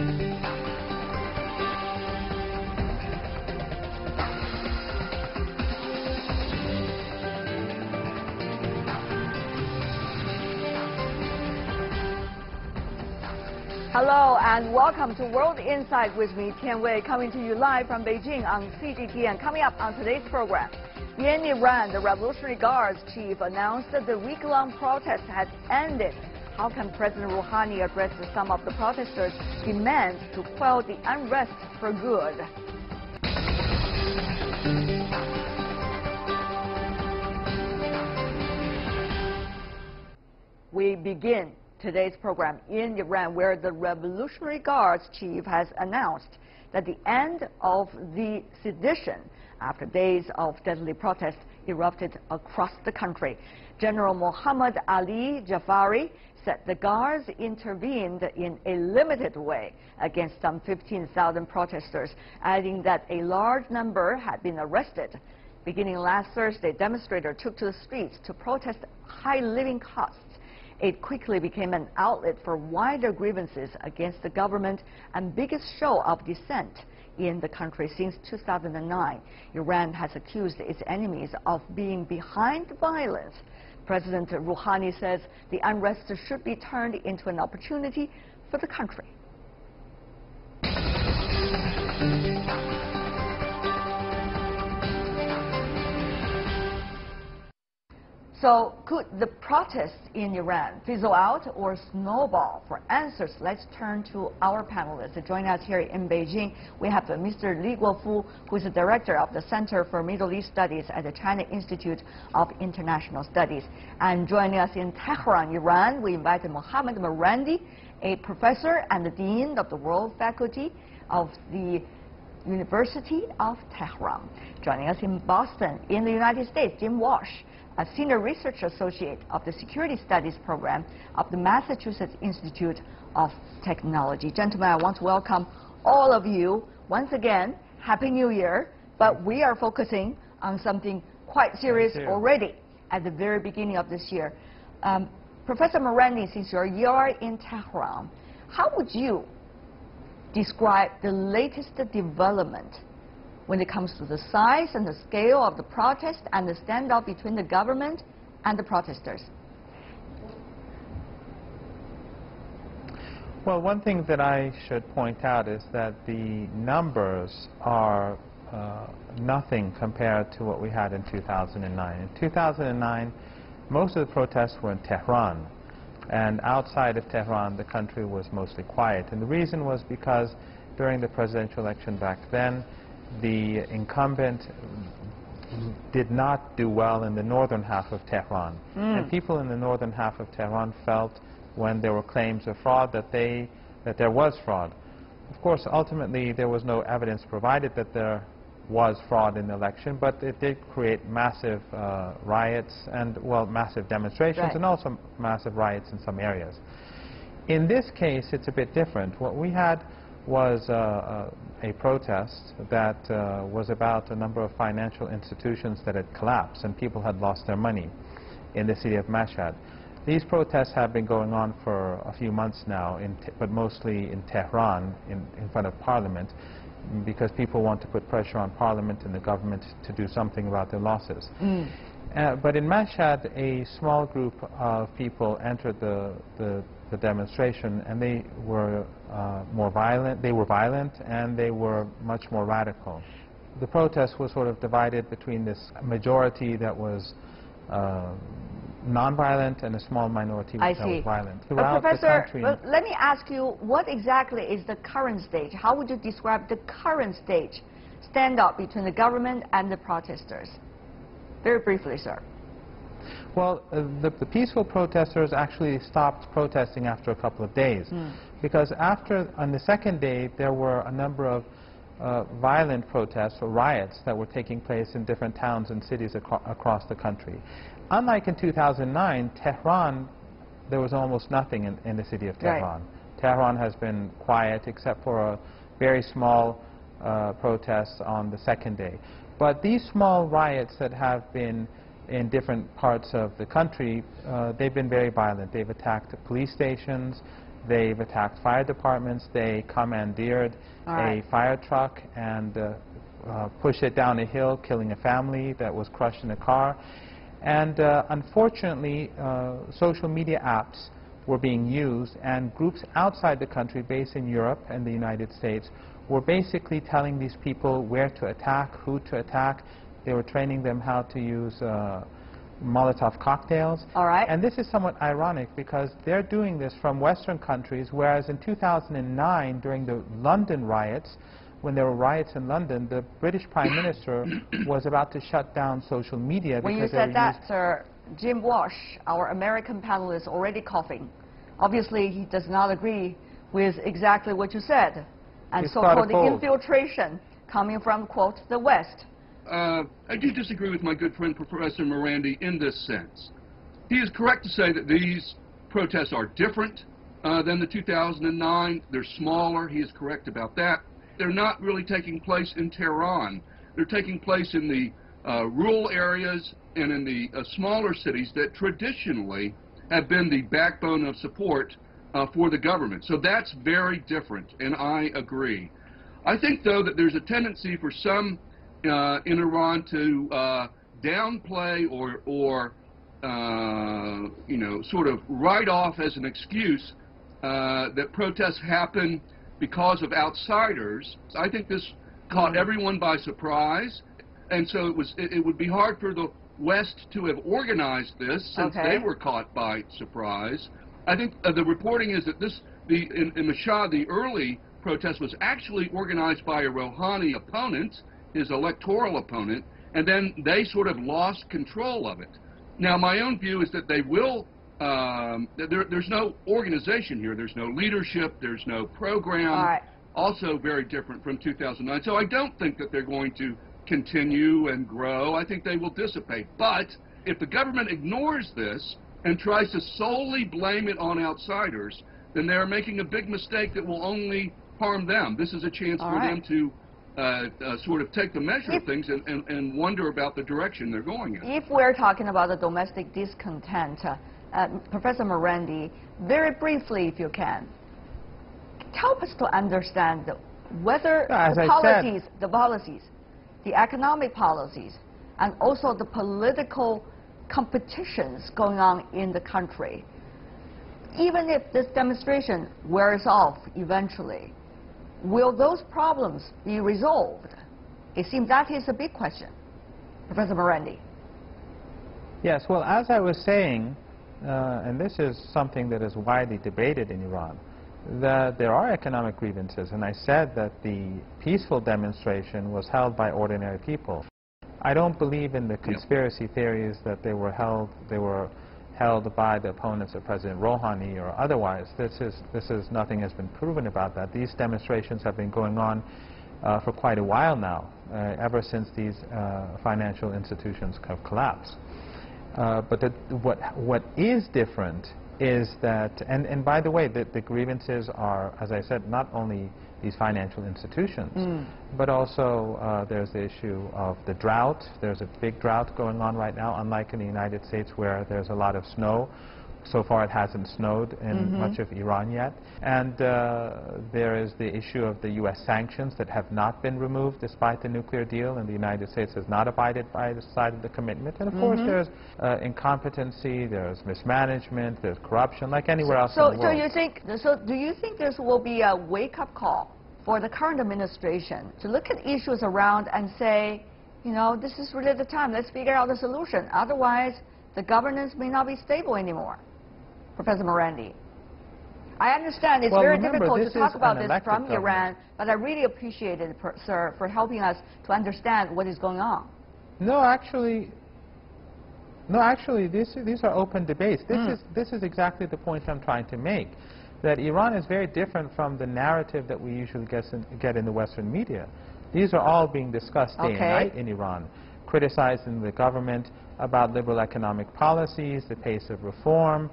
Hello and welcome to World Insight with me, Tian Wei, coming to you live from Beijing on CGTN. Coming up on today's program, in Iran, the Revolutionary Guard's chief announced that the week-long protest has ended. How can President Rouhani address some of the protesters' demands to quell the unrest for good? We begin today's program in Iran, where the Revolutionary Guard's chief has announced that the end of the sedition after days of deadly protests erupted across the country. General Mohammad Ali Jafari said the guards intervened in a limited way against some 15,000 protesters, adding that a large number had been arrested. Beginning last Thursday, demonstrators took to the streets to protest high living costs. It quickly became an outlet for wider grievances against the government and biggest show of dissent in the country since 2009. Iran has accused its enemies of being behind violence. President Rouhani says the unrest should be turned into an opportunity for the country. So could the protests in Iran fizzle out or snowball? For answers, let's turn to our panelists. Joining us here in Beijing, we have Mr. Li Guofu, who is the director of the Center for Middle East Studies at the China Institute of International Studies. And joining us in Tehran, Iran, we invited Mohammad Marandi, a professor and the dean of the World Faculty of the University of Tehran. Joining us in Boston, in the United States, Jim Walsh, a senior research associate of the Security Studies program of the Massachusetts Institute of Technology. Gentlemen, I want to welcome all of you once again. Happy New Year. But we are focusing on something quite serious already at the very beginning of this year. Professor Marandi, since you are in Tehran, how would you describe the latest development when it comes to the size and the scale of the protest and the standoff between the government and the protesters? Well, one thing that I should point out is that the numbers are nothing compared to what we had in 2009. In 2009, most of the protests were in Tehran, and outside of Tehran, the country was mostly quiet. And the reason was because during the presidential election back then, the incumbent did not do well in the northern half of Tehran. And people in the northern half of Tehran felt, when there were claims of fraud, that there was fraud. Of course, ultimately, there was no evidence provided that there was fraud in the election, but it did create massive riots and, well, massive demonstrations, and also massive riots in some areas. In this case, it's a bit different. What we had was a protest that was about a number of financial institutions that had collapsed and people had lost their money in the city of Mashhad. These protests have been going on for a few months now, but mostly in Tehran, in front of Parliament, because people want to put pressure on Parliament and the government to do something about their losses. But in Mashhad, a small group of people entered the demonstration, and they were more violent. They were violent, and they were much more radical. The protest was sort of divided between this majority that was non-violent and a small minority that was violent. Throughout Professor, the country, let me ask you, what exactly is the current stage? How would you describe the current stage standoff between the government and the protesters? Very briefly, sir. Well, the peaceful protesters actually stopped protesting after a couple of days, because on the second day, there were a number of violent protests or riots that were taking place in different towns and cities across the country. Unlike in 2009, Tehran, there was almost nothing in the city of Tehran. Tehran has been quiet except for a very small protest on the second day. But these small riots that have been in different parts of the country, they've been very violent. They've attacked police stations, They've attacked fire departments. They commandeered a fire truck and pushed it down a hill, killing a family that was crushed in a car. And unfortunately, social media apps were being used, and groups outside the country, based in Europe and the United States, were basically telling these people where to attack, who to attack. They were training them how to use Molotov cocktails. All right. And this is somewhat ironic because they're doing this from Western countries, whereas in 2009, during the London riots, when there were riots in London, the British Prime Minister was about to shut down social media. When you said that, sir, Jim Walsh, our American panelist, already coughing. Obviously, he does not agree with exactly what you said. And so-called infiltration coming from, quote, the West. I do disagree with my good friend Professor Marandi in this sense. He is correct to say that these protests are different than the 2009. They're smaller. He is correct about that. They're not really taking place in Tehran. They're taking place in the rural areas and in the smaller cities that traditionally have been the backbone of support for the government. So that's very different, and I agree. I think, though, that there's a tendency for some in Iran to downplay or you know, sort of write off as an excuse that protests happen because of outsiders. I think this caught everyone by surprise, and so it would be hard for the West to have organized this since they were caught by surprise. I think the reporting is that in Mashhad, the early protest was actually organized by a Rouhani opponent, his electoral opponent, and then they sort of lost control of it. Now, my own view is that they will, there's no organization here, there's no leadership, there's no program, also very different from 2009. So I don't think that they're going to continue and grow. I think they will dissipate. But if the government ignores this and tries to solely blame it on outsiders, then they're making a big mistake that will only harm them. This is a chance for them to sort of take the measure of things and wonder about the direction they're going in. If we're talking about the domestic discontent, Professor Marandi, very briefly, if you can, help us to understand whether the policies, the economic policies, and also the political competitions going on in the country, even if this demonstration wears off eventually, will those problems be resolved? It seems that is a big question. Professor Marandi. Yes, well, as I was saying, and this is something that is widely debated in Iran, that there are economic grievances, and I said that the peaceful demonstration was held by ordinary people. I don't believe in the conspiracy theories that they were held by the opponents of President Rouhani or otherwise. Nothing has been proven about that. These demonstrations have been going on for quite a while now, ever since these financial institutions have collapsed. But what is different is that, and by the way, the grievances are, as I said, not only these financial institutions, but also there's the issue of the drought. There's a big drought going on right now, unlike in the United States where there's a lot of snow. So far it hasn't snowed in much of Iran yet. And there is the issue of the U.S. sanctions that have not been removed despite the nuclear deal, and the United States has not abided by the side of the commitment. And of course there's incompetency, there's mismanagement, there's corruption, like anywhere else in the world. So do you think there will be a wake-up call for the current administration to look at issues around and say, you know, this is really the time, let's figure out a solution, otherwise the governance may not be stable anymore? Professor Marandi. I understand it's very difficult to talk about this from Iran, but I really appreciate it, sir, for helping us to understand what is going on. No, actually, these are open debates. This is exactly the point I'm trying to make, that Iran is very different from the narrative that we usually get in the Western media. These are all being discussed day and night in Iran, criticizing the government about liberal economic policies, the pace of reform.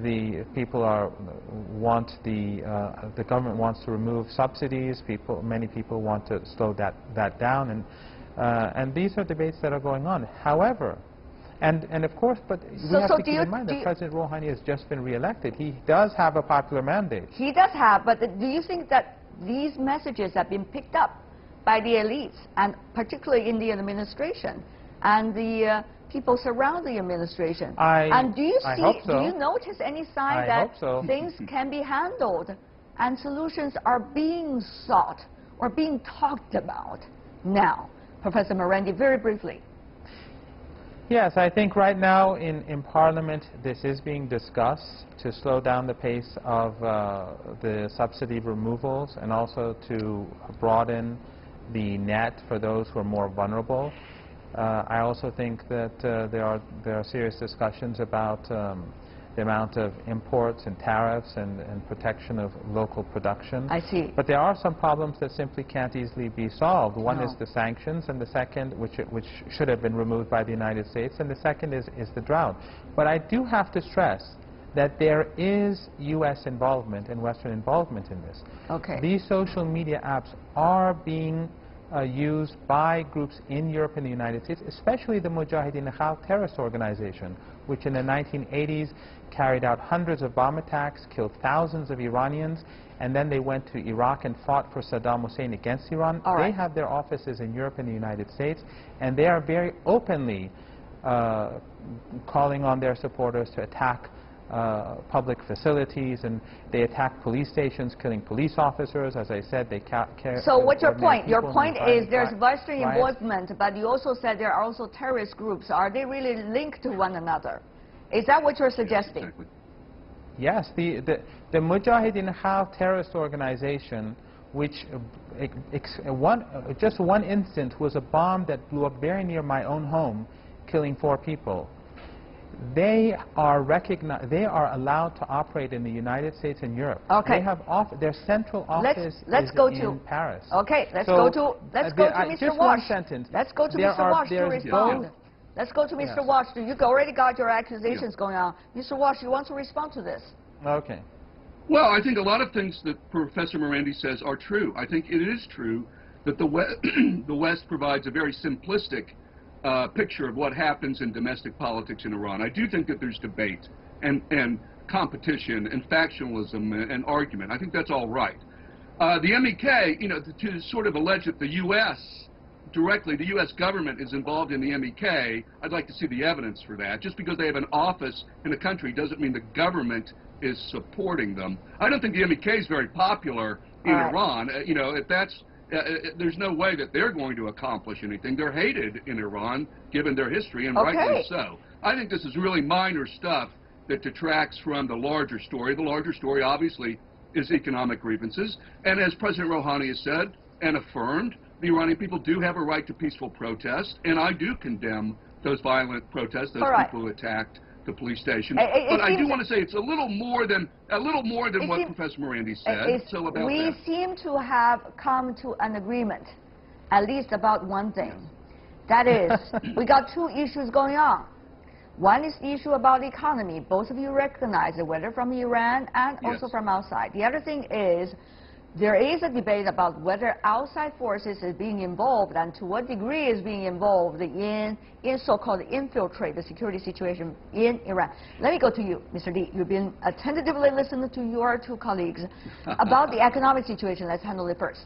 The people the government wants to remove subsidies. Many people want to slow that down, and these are debates that are going on. However, And of course, but we have to keep in mind that President Rouhani has just been re-elected. He does have a popular mandate. He does have, but do you think that these messages have been picked up by the elites, and particularly in the administration, and the people surrounding the administration? And do you see, do you notice any sign that things can be handled and solutions are being sought or being talked about now? Professor Marandi, very briefly. Yes, I think right now in Parliament this is being discussed to slow down the pace of the subsidy removals and also to broaden the net for those who are more vulnerable. I also think that there are serious discussions about the amount of imports and tariffs and protection of local production. I see. But there are some problems that simply can't easily be solved. One is the sanctions, and the second, which should have been removed by the United States, and the second is the drought. But I do have to stress that there is U.S. involvement and Western involvement in this. Okay. These social media apps are being used by groups in Europe and the United States, especially the Mujahideen Khalq terrorist organization, which in the 1980s carried out hundreds of bomb attacks, killed thousands of Iranians, and then they went to Iraq and fought for Saddam Hussein against Iran. They have their offices in Europe and the United States, and they are very openly calling on their supporters to attack public facilities, and they attack police stations, killing police officers. As I said, they So what's your point? Your point is there's Western involvement, but you also said there are also terrorist groups. Are they really linked to one another? Is that what you're suggesting? Exactly. Yes, the Mujahideen Khalq terrorist organization, which just one instance was a bomb that blew up very near my own home, killing 4 people. They are allowed to operate in the United States and Europe. Okay. They have their central office in Paris. Okay, let's go to Mr. Just Walsh. one sentence. Let's go to Mr. Walsh to respond. Let's go to Mr. Walsh. You've already got your accusations going on. Mr. Walsh, you want to respond to this? Okay. Well, I think a lot of things that Professor Marandi says are true. I think it is true that the West provides a very simplistic picture of what happens in domestic politics in Iran. I do think that there's debate and competition and factionalism and argument. I think that's all right. The MEK, you know, to sort of allege that the U.S. directly, the U.S. government is involved in the MEK, I'd like to see the evidence for that. Just because they have an office in a country doesn't mean the government is supporting them. I don't think the MEK is very popular in Iran. You know, if that's there's no way that they're going to accomplish anything. They're hated in Iran, given their history, and rightly so. I think this is really minor stuff that detracts from the larger story. The larger story, obviously, is economic grievances. And as President Rouhani has said and affirmed, the Iranian people do have a right to peaceful protest, and I do condemn those violent protests, those people who attacked the police station. But I do want to say it's a little more than what Professor Marandi said. So about we seem to have come to an agreement, at least about one thing. That is, we got 2 issues going on. One is the issue about the economy. Both of you recognize it, whether from Iran and also from outside. The other thing is, there is a debate about whether outside forces is being involved and to what degree is being involved in so-called infiltrate the security situation in Iran. Let me go to you, Mr. Li. You've been attentively listening to your 2 colleagues about the economic situation. Let's handle it first.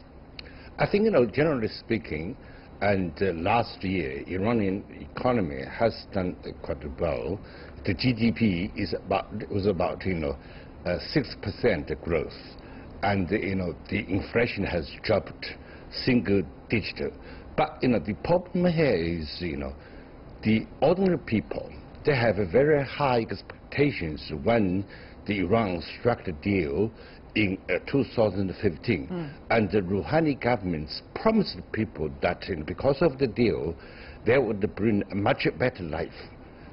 I think, you know, generally speaking, and last year, Iranian economy has done quite well. The GDP was about, you know, 6% growth. And, you know, the inflation has dropped single digit. But, you know, the problem here is, you know, the ordinary people, they have a very high expectations when the Iran struck the deal in 2015. And the Rouhani governments promised people that, you know, because of the deal, they would bring a much better life.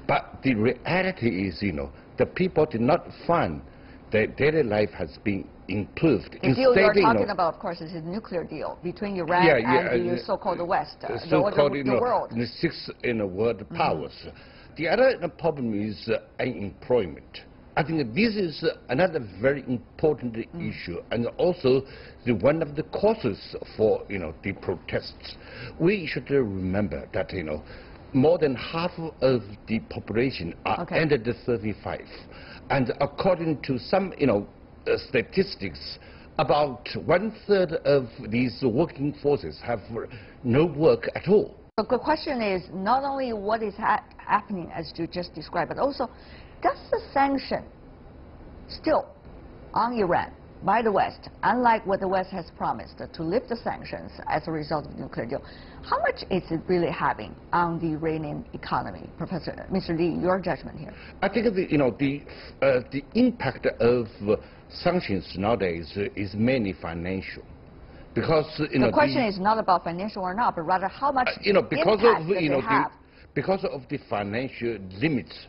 But the reality is, you know, the people did not find their daily life has been improved. The deal you're talking about, of course, is a nuclear deal between Iran and the so-called West, the world. The 6 world powers. The other problem is unemployment. I think this is another very important issue, and also one of the causes for, you know, the protests. We should remember that, you know, more than half of the population are under the 35. And according to some, statistics, about 1/3 of these working forces have no work at all. The question is not only what is happening as you just described, but also does the sanction still on Iran by the West, unlike what the West has promised to lift the sanctions as a result of the nuclear deal, how much is it really having on the Iranian economy? Mr. Lee, your judgment here. I think the impact of sanctions nowadays is mainly financial. Because the question is not about financial or not, but rather how much because impact of they have. Because of the financial limits,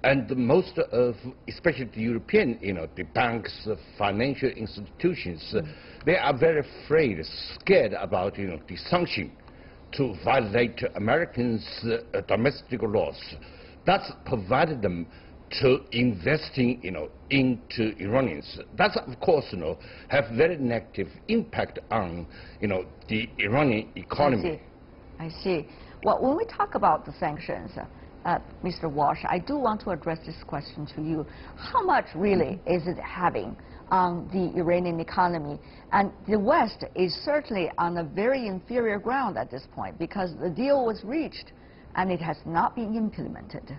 and most of, especially the European, the banks, financial institutions, they are very afraid, scared about the sanction to violate Americans' domestic laws. That's provided them to investing, into Iranians. That's, of course, have very negative impact on, the Iranian economy. I see. Well, when we talk about the sanctions, Mr. Walsh, I do want to address this question to you. How much really is it having on the Iranian economy? And the West is certainly on a very inferior ground at this point because the deal was reached and it has not been implemented.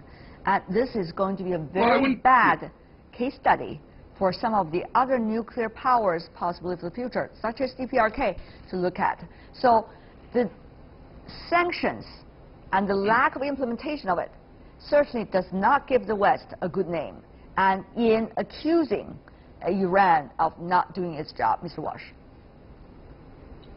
And this is going to be a very bad case study for some of the other nuclear powers possibly for the future, such as DPRK, to look at. So the sanctions and the lack of implementation of it certainly does not give the West a good name, and in accusing Iran of not doing its job. Mr. Walsh.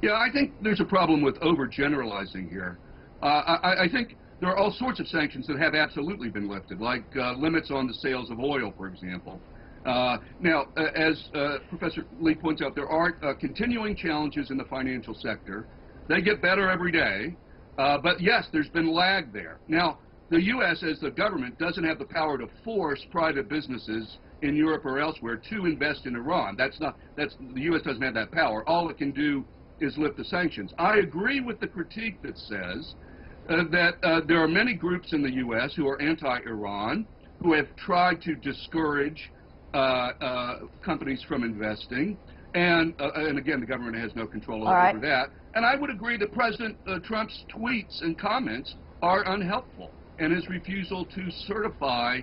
Yeah, I think there's a problem with overgeneralizing here. I think there are all sorts of sanctions that have absolutely been lifted, like limits on the sales of oil, for example. Now, as Professor Lee points out, there are continuing challenges in the financial sector. They get better every day, but yes, there's been lag there. Now, the U.S. as the government doesn't have the power to force private businesses in Europe or elsewhere to invest in Iran. The U.S. doesn't have that power. All it can do is lift the sanctions. I agree with the critique that says that there are many groups in the U.S. who are anti-Iran, who have tried to discourage companies from investing, and again, the government has no control over that. And I would agree that President Trump's tweets and comments are unhelpful, and his refusal to certify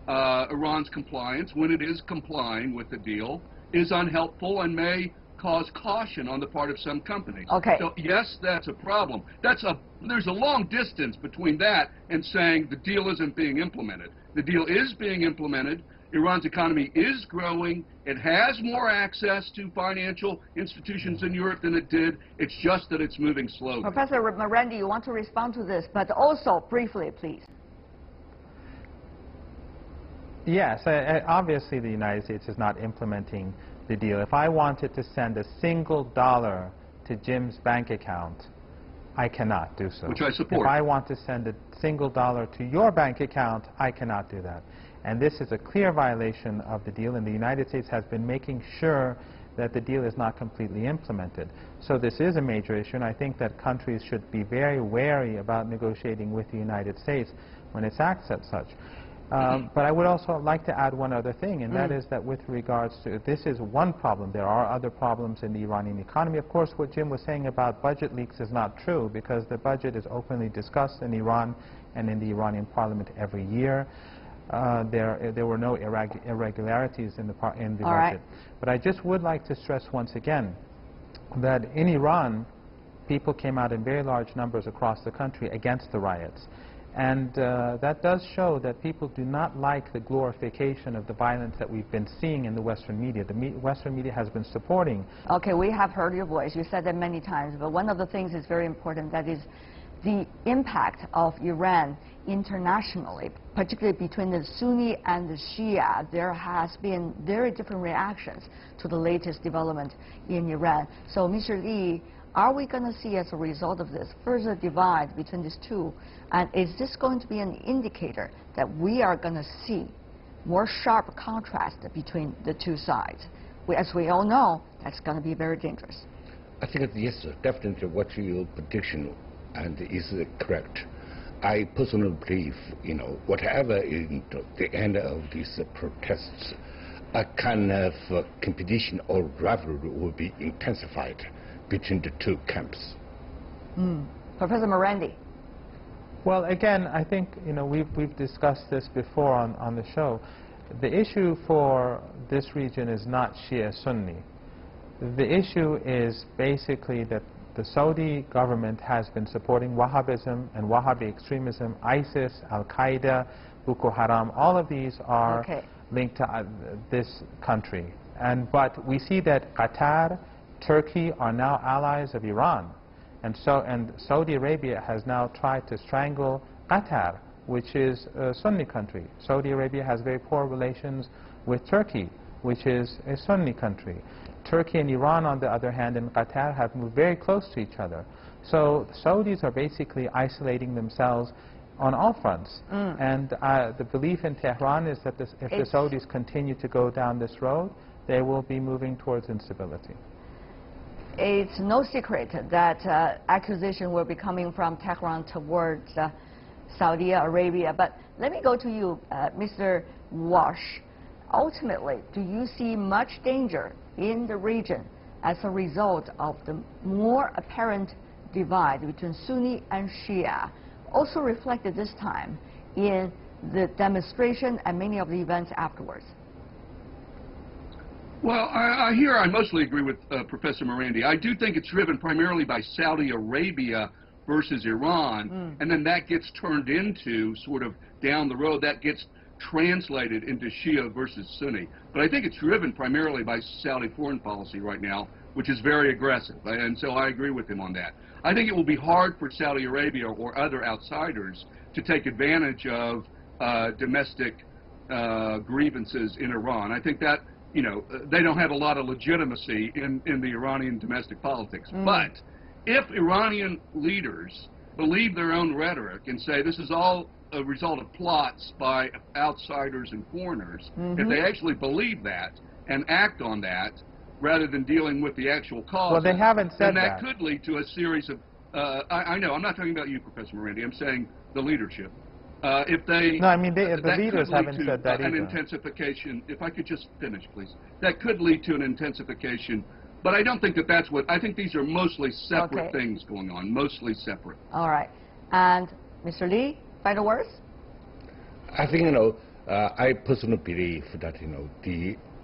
Iran's compliance when it is complying with the deal is unhelpful and may cause caution on the part of some companies. So yes, that's a problem. There's a long distance between that and saying the deal isn't being implemented. The deal is being implemented. Iran's economy is growing. It has more access to financial institutions in Europe than it did. It's just that it's moving slowly. Professor Marandi, you want to respond to this, but also briefly, please. Yes, obviously the United States is not implementing the deal. If I wanted to send a single dollar to Jim's bank account, I cannot do so. Which I support. If I want to send a single dollar to your bank account, I cannot do that. And this is a clear violation of the deal, and the United States has been making sure that the deal is not completely implemented. So this is a major issue, and I think that countries should be very wary about negotiating with the United States when it acts as such. But I would also like to add one other thing, and that is that with regards to, this is one problem. There are other problems in the Iranian economy. Of course, what Jim was saying about budget leaks is not true, because the budget is openly discussed in Iran and in the Iranian parliament every year. There were no irregularities in the budget. But I just would like to stress once again that in Iran, people came out in very large numbers across the country against the riots. And that does show that people do not like the glorification of the violence that we've been seeing in the Western media. The Western media has been supporting. Okay, we have heard your voice. You said that many times. But one of the things is very important, that is the impact of Iran internationally, particularly between the Sunni and the Shia. There has been very different reactions to the latest development in Iran. So, Mr. Lee, are we going to see, as a result of this, further divide between these two? And is this going to be an indicator that we are going to see more sharp contrast between the two sides? As we all know, that's going to be very dangerous. I think, yes, definitely what your prediction and is correct. I personally believe, whatever is the end of these protests, a kind of competition or rivalry will be intensified between the two camps. Professor Marandi. Well, again, I think we've discussed this before on the show. The issue for this region is not Shia Sunni. The issue is basically that the Saudi government has been supporting Wahhabism and Wahhabi extremism, ISIS, Al-Qaeda, Boko Haram. All of these are linked to this country. But we see that Qatar, Turkey are now allies of Iran. And Saudi Arabia has now tried to strangle Qatar, which is a Sunni country. Saudi Arabia has very poor relations with Turkey, which is a Sunni country. Turkey and Iran, on the other hand, and Qatar have moved very close to each other. So the Saudis are basically isolating themselves on all fronts. And the belief in Tehran is that if the Saudis continue to go down this road, they will be moving towards instability. It's no secret that accusation will be coming from Tehran towards Saudi Arabia. But let me go to you, Mr. Walsh. Ultimately, do you see much danger in the region as a result of the more apparent divide between Sunni and Shia, also reflected this time in the demonstration and many of the events afterwards? Well, I mostly agree with Professor Marandi. I do think it's driven primarily by Saudi Arabia versus Iran, and then that gets turned into sort of down the road, that gets translated into Shia versus Sunni. But I think it's driven primarily by Saudi foreign policy right now, which is very aggressive, and so I agree with him on that. I think it will be hard for Saudi Arabia or other outsiders to take advantage of domestic grievances in Iran. I think that, they don't have a lot of legitimacy in the Iranian domestic politics. But if Iranian leaders believe their own rhetoric and say this is all a result of plots by outsiders and foreigners, if they actually believe that and act on that rather than dealing with the actual cause, well, they haven't said then that could lead to a series of, I know, I'm not talking about you, Professor Marandi, I'm saying the leadership. If they... No, I mean, the leaders haven't said that either. An intensification, if I could just finish, please. That could lead to an intensification, but I don't think that that's what, I think these are mostly separate things going on, mostly separate. All right. And Mr. Lee, final words? I think, I personally believe that,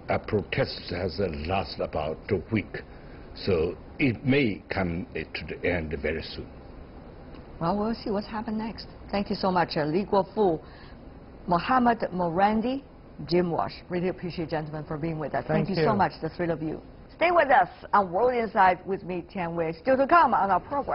the protest has lasted about a week, so it may come to the end very soon. Well, we'll see what's happened next. Thank you so much, Li Guofu, Mohammad Marandi, Jim Walsh. Really appreciate, gentlemen, for being with us. Thank you so much, the three of you. Stay with us on World Insight with me, Tian Wei. Still to come on our program.